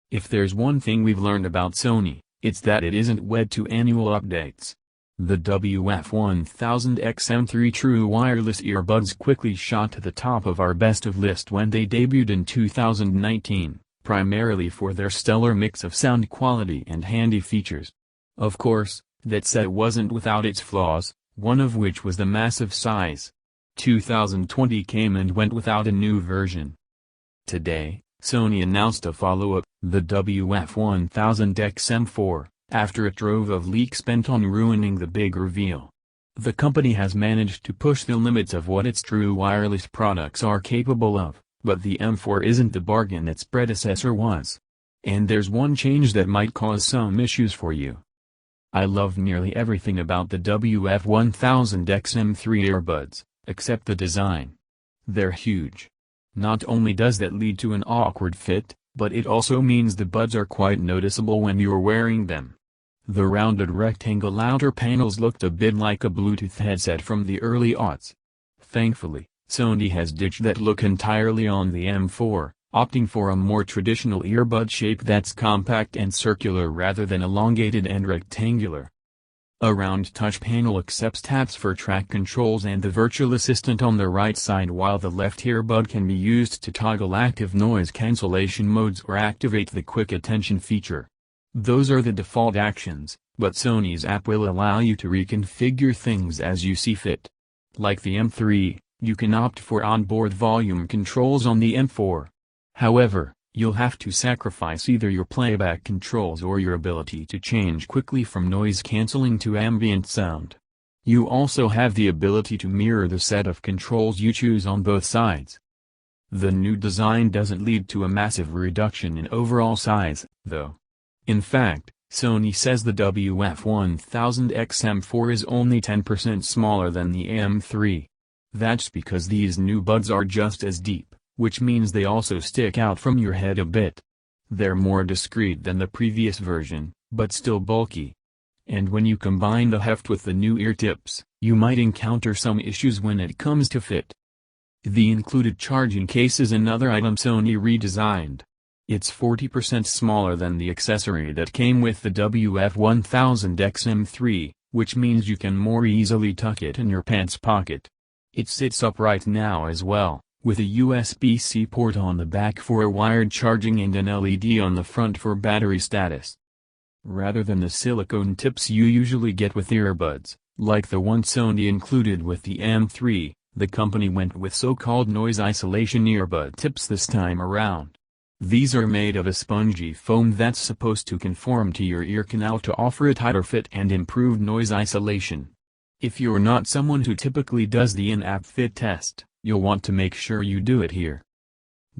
If there's one thing we've learned about Sony, it's that it isn't wed to annual updates. The WF-1000XM3 true wireless earbuds quickly shot to the top of our best of list when they debuted in 2019, primarily for their stellar mix of sound quality and handy features. Of course, that set wasn't without its flaws, one of which was the massive size. 2020 came and went without a new version. Today, Sony announced a follow-up, the WF-1000XM4, after a trove of leaks spent on ruining the big reveal. The company has managed to push the limits of what its true wireless products are capable of, but the M4 isn't the bargain its predecessor was. And there's one change that might cause some issues for you. I love nearly everything about the WF-1000XM3 earbuds, except the design. They're huge. Not only does that lead to an awkward fit, but it also means the buds are quite noticeable when you're wearing them. The rounded rectangle outer panels looked a bit like a Bluetooth headset from the early aughts. Thankfully, Sony has ditched that look entirely on the M4, opting for a more traditional earbud shape that's compact and circular rather than elongated and rectangular. A round touch panel accepts taps for track controls and the virtual assistant on the right side, while the left earbud can be used to toggle active noise cancellation modes or activate the quick attention feature. Those are the default actions, but Sony's app will allow you to reconfigure things as you see fit. Like the M3, you can opt for onboard volume controls on the M4. However, you'll have to sacrifice either your playback controls or your ability to change quickly from noise cancelling to ambient sound. You also have the ability to mirror the set of controls you choose on both sides. The new design doesn't lead to a massive reduction in overall size, though. In fact, Sony says the WF-1000XM4 is only 10% smaller than the M3. That's because these new buds are just as deep, which means they also stick out from your head a bit. They're more discreet than the previous version, but still bulky. And when you combine the heft with the new ear tips, you might encounter some issues when it comes to fit. The included charging case is another item Sony redesigned. It's 40% smaller than the accessory that came with the WF-1000XM3, which means you can more easily tuck it in your pants pocket. It sits upright now as well, with a USB-C port on the back for a wired charging and an LED on the front for battery status. Rather than the silicone tips you usually get with earbuds, like the one Sony included with the M3, the company went with so-called noise isolation earbud tips this time around. These are made of a spongy foam that's supposed to conform to your ear canal to offer a tighter fit and improved noise isolation. If you're not someone who typically does the in-app fit test, you'll want to make sure you do it here.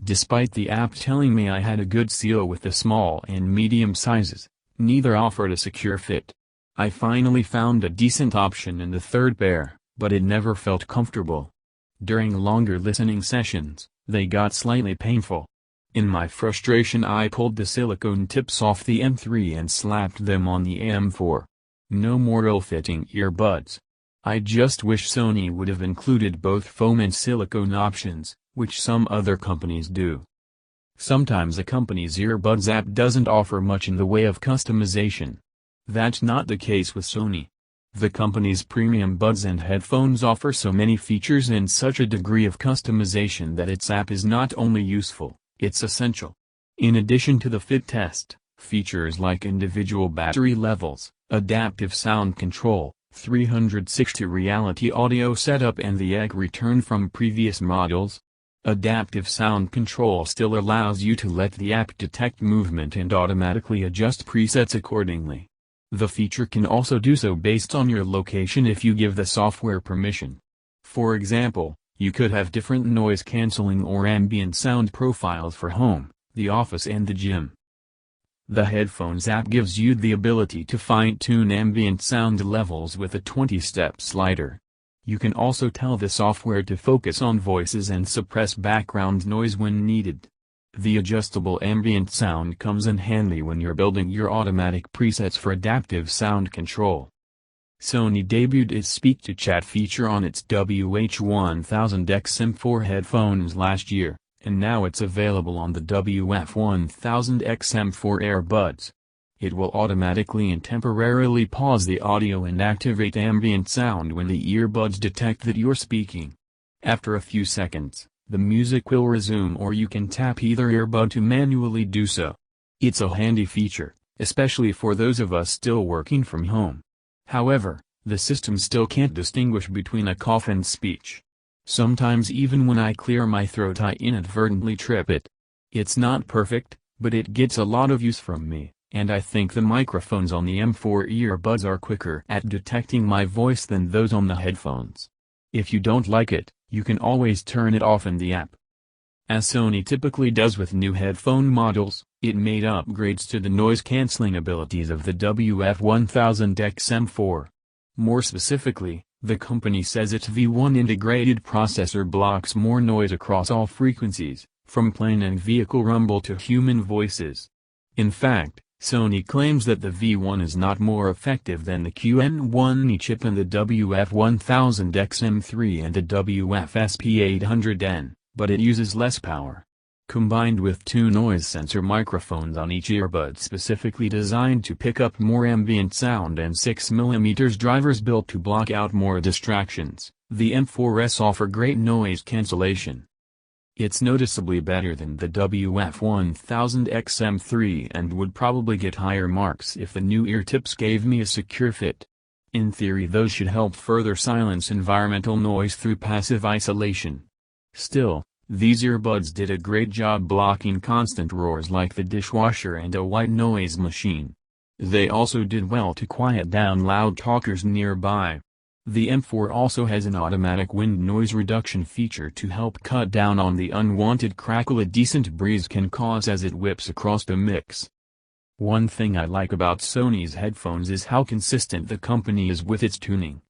Despite the app telling me I had a good seal with the small and medium sizes, neither offered a secure fit. I finally found a decent option in the third pair, but it never felt comfortable. During longer listening sessions, they got slightly painful. In my frustration I pulled the silicone tips off the M3 and slapped them on the M4. No more ill-fitting earbuds. I just wish Sony would have included both foam and silicone options, which some other companies do. Sometimes a company's earbuds app doesn't offer much in the way of customization. That's not the case with Sony. The company's premium buds and headphones offer so many features and such a degree of customization that its app is not only useful, it's essential. In addition to the fit test, features like individual battery levels, adaptive sound control, 360 reality audio setup and the egg return from previous models. Adaptive sound control still allows you to let the app detect movement and automatically adjust presets accordingly. The feature can also do so based on your location if you give the software permission. For example, you could have different noise cancelling or ambient sound profiles for home, the office and the gym. The Headphones app gives you the ability to fine-tune ambient sound levels with a 20-step slider. You can also tell the software to focus on voices and suppress background noise when needed. The adjustable ambient sound comes in handy when you're building your automatic presets for adaptive sound control. Sony debuted its Speak to Chat feature on its WH-1000XM4 headphones last year, and now it's available on the WF-1000XM4 earbuds. It will automatically and temporarily pause the audio and activate ambient sound when the earbuds detect that you're speaking. After a few seconds, the music will resume, or you can tap either earbud to manually do so. It's a handy feature, especially for those of us still working from home. However, the system still can't distinguish between a cough and speech. Sometimes even when I clear my throat I inadvertently trip it. It's not perfect, but it gets a lot of use from me, and I think the microphones on the M4 earbuds are quicker at detecting my voice than those on the headphones. If you don't like it, you can always turn it off in the app. As Sony typically does with new headphone models, it made upgrades to the noise-canceling abilities of the WF-1000XM4. More specifically, the company says its V1 integrated processor blocks more noise across all frequencies, from plane and vehicle rumble to human voices. In fact, Sony claims that the V1 is not more effective than the QN1E chip in the WF-1000XM3 and the WF-SP800N, but it uses less power. Combined with two noise sensor microphones on each earbud specifically designed to pick up more ambient sound and 6mm drivers built to block out more distractions, the M4s offer great noise cancellation. It's noticeably better than the WF-1000XM3 and would probably get higher marks if the new ear tips gave me a secure fit. In theory, those should help further silence environmental noise through passive isolation. Still, these earbuds did a great job blocking constant roars like the dishwasher and a white noise machine. They also did well to quiet down loud talkers nearby. The M4 also has an automatic wind noise reduction feature to help cut down on the unwanted crackle a decent breeze can cause as it whips across the mix. One thing I like about Sony's headphones is how consistent the company is with its tuning.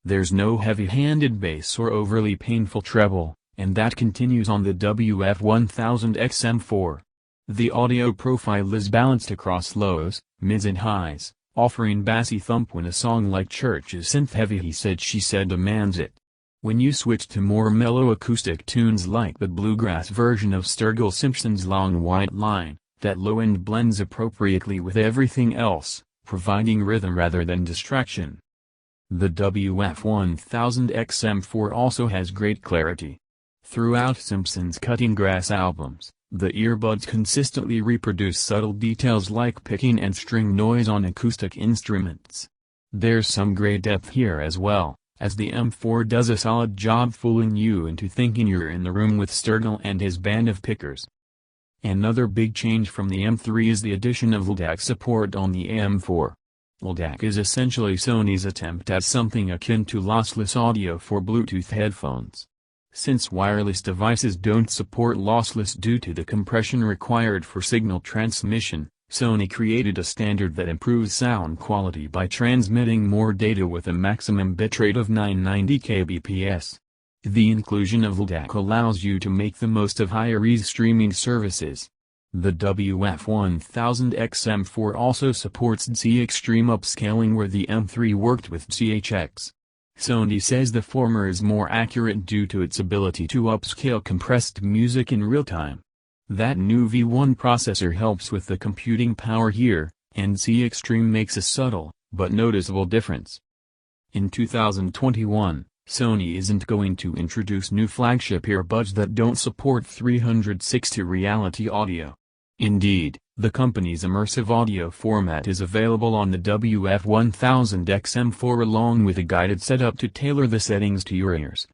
There's no heavy-handed bass or overly painful treble, and that continues on the WF-1000XM4. The audio profile is balanced across lows, mids and highs, offering bassy thump when a song like Church is synth-heavy he said she said demands it. When you switch to more mellow acoustic tunes like the bluegrass version of Sturgill Simpson's Long White Line, that low end blends appropriately with everything else, providing rhythm rather than distraction. The WF-1000XM4 also has great clarity. Throughout Simpson's Cutting Grass albums, the earbuds consistently reproduce subtle details like picking and string noise on acoustic instruments. There's some great depth here as well, as the M4 does a solid job fooling you into thinking you're in the room with Sturgill and his band of pickers. Another big change from the M3 is the addition of LDAC support on the M4. LDAC is essentially Sony's attempt at something akin to lossless audio for Bluetooth headphones. Since wireless devices don't support lossless due to the compression required for signal transmission, Sony created a standard that improves sound quality by transmitting more data with a maximum bitrate of 990 kbps. The inclusion of LDAC allows you to make the most of higher-res streaming services. The WF-1000XM4 also supports Z Extreme upscaling where the M3 worked with ZHX. Sony says the former is more accurate due to its ability to upscale compressed music in real time. That new V1 processor helps with the computing power here, and Z Extreme makes a subtle, but noticeable difference. In 2021, Sony isn't going to introduce new flagship earbuds that don't support 360 reality audio. Indeed, the company's immersive audio format is available on the WF-1000XM4 along with a guided setup to tailor the settings to your ears.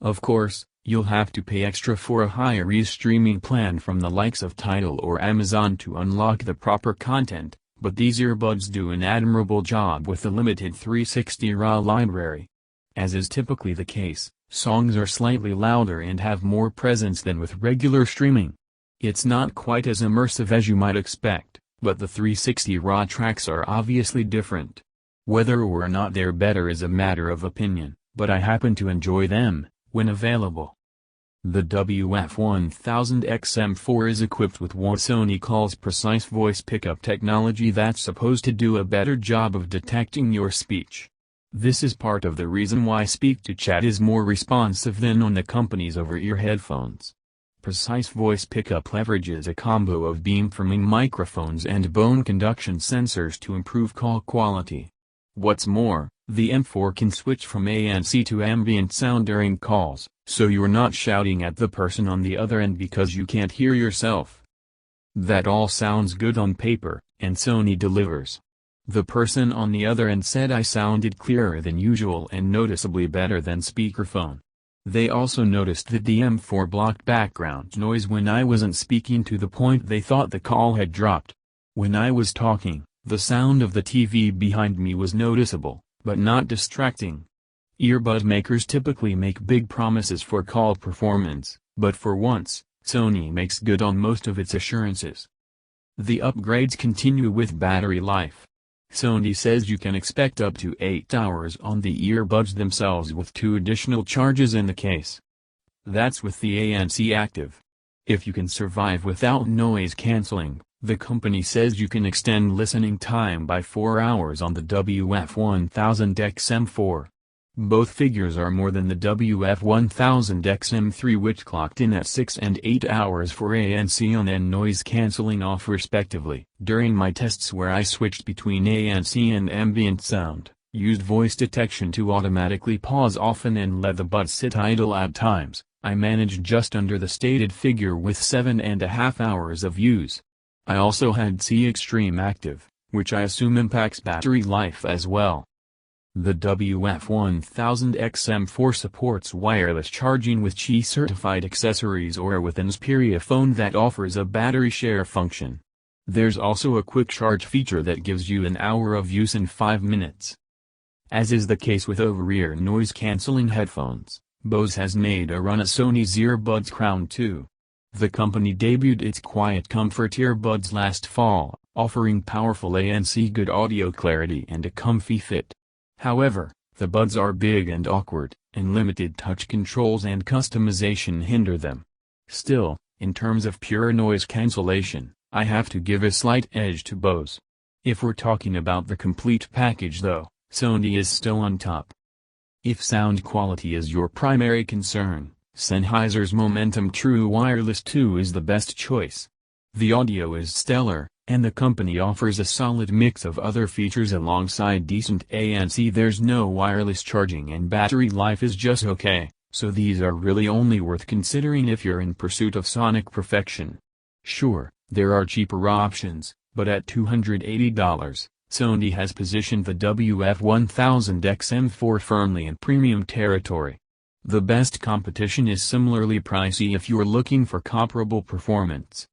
Of course, you'll have to pay extra for a higher-res streaming plan from the likes of Tidal or Amazon to unlock the proper content, but these earbuds do an admirable job with the limited 360 RAW library. As is typically the case, songs are slightly louder and have more presence than with regular streaming. It's not quite as immersive as you might expect, but the 360 RAW tracks are obviously different. Whether or not they're better is a matter of opinion, but I happen to enjoy them, when available. The WF-1000XM4 is equipped with what Sony calls precise voice pickup technology that's supposed to do a better job of detecting your speech. This is part of the reason why Speak to Chat is more responsive than on the company's over-ear headphones. Precise voice pickup leverages a combo of beamforming microphones and bone conduction sensors to improve call quality. What's more, the M4 can switch from ANC to ambient sound during calls, so you're not shouting at the person on the other end because you can't hear yourself. That all sounds good on paper, and Sony delivers. The person on the other end said I sounded clearer than usual and noticeably better than speakerphone. They also noticed that the M4 blocked background noise when I wasn't speaking to the point they thought the call had dropped. When I was talking, the sound of the TV behind me was noticeable, but not distracting. Earbud makers typically make big promises for call performance, but for once, Sony makes good on most of its assurances. The upgrades continue with battery life. Sony says you can expect up to 8 hours on the earbuds themselves with 2 additional charges in the case. That's with the ANC active. If you can survive without noise cancelling, the company says you can extend listening time by 4 hours on the WF-1000XM4. Both figures are more than the WF-1000XM3 which clocked in at 6 and 8 hours for ANC on and noise cancelling off respectively. During my tests where I switched between ANC and ambient sound, used voice detection to automatically pause often and let the buds sit idle at times, I managed just under the stated figure with 7.5 hours of use. I also had C Extreme active, which I assume impacts battery life as well. The WF-1000XM4 supports wireless charging with Qi-certified accessories or with an Xperia phone that offers a battery share function. There's also a quick charge feature that gives you an hour of use in 5 minutes. As is the case with over-ear noise-canceling headphones, Bose has made a run at Sony's earbuds Crown 2. The company debuted its Quiet Comfort earbuds last fall, offering powerful ANC good audio clarity and a comfy fit. However, the buds are big and awkward, and limited touch controls and customization hinder them. Still, in terms of pure noise cancellation, I have to give a slight edge to Bose. If we're talking about the complete package though, Sony is still on top. If sound quality is your primary concern, Sennheiser's Momentum True Wireless 2 is the best choice. The audio is stellar, and the company offers a solid mix of other features alongside decent ANC. There's no wireless charging and battery life is just okay, so these are really only worth considering if you're in pursuit of sonic perfection. Sure, there are cheaper options, but at $280, Sony has positioned the WF-1000XM4 firmly in premium territory. The best competition is similarly pricey if you're looking for comparable performance.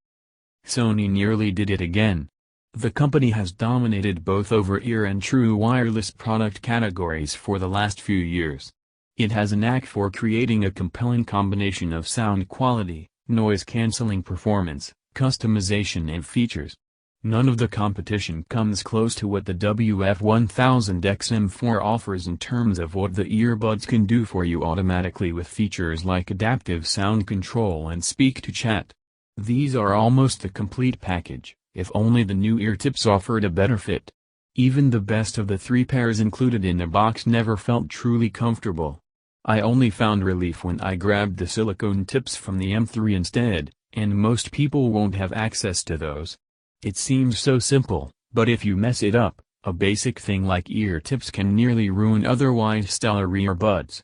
Sony nearly did it again. The company has dominated both over-ear and true wireless product categories for the last few years. It has a knack for creating a compelling combination of sound quality, noise-canceling performance, customization and features. None of the competition comes close to what the WF-1000XM4 offers in terms of what the earbuds can do for you automatically with features like adaptive sound control and speak-to-chat. These are almost the complete package, if only the new ear tips offered a better fit. Even the best of the 3 pairs included in the box never felt truly comfortable. I only found relief when I grabbed the silicone tips from the M3 instead, and most people won't have access to those. It seems so simple, but if you mess it up, a basic thing like ear tips can nearly ruin otherwise stellar earbuds.